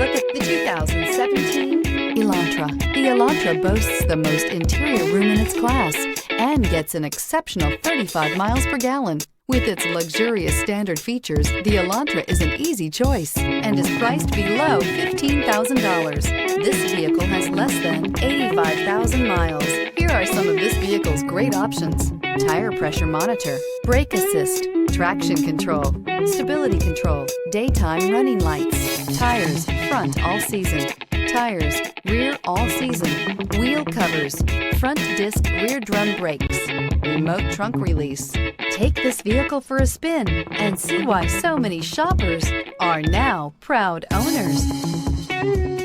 look at the 2017 Elantra. The Elantra boasts the most interior room in its class and gets an exceptional 35 miles per gallon. With its luxurious standard features, the Elantra is an easy choice and is priced below $15,000. This vehicle has less than 85,000 miles. Here are some of this vehicle's great options: tire pressure monitor, brake assist, traction control, stability control, daytime running lights, tires front all season, tires rear all season, wheel covers, front disc rear drum brakes, remote trunk release. Take this vehicle for a spin and see why so many shoppers are now proud owners.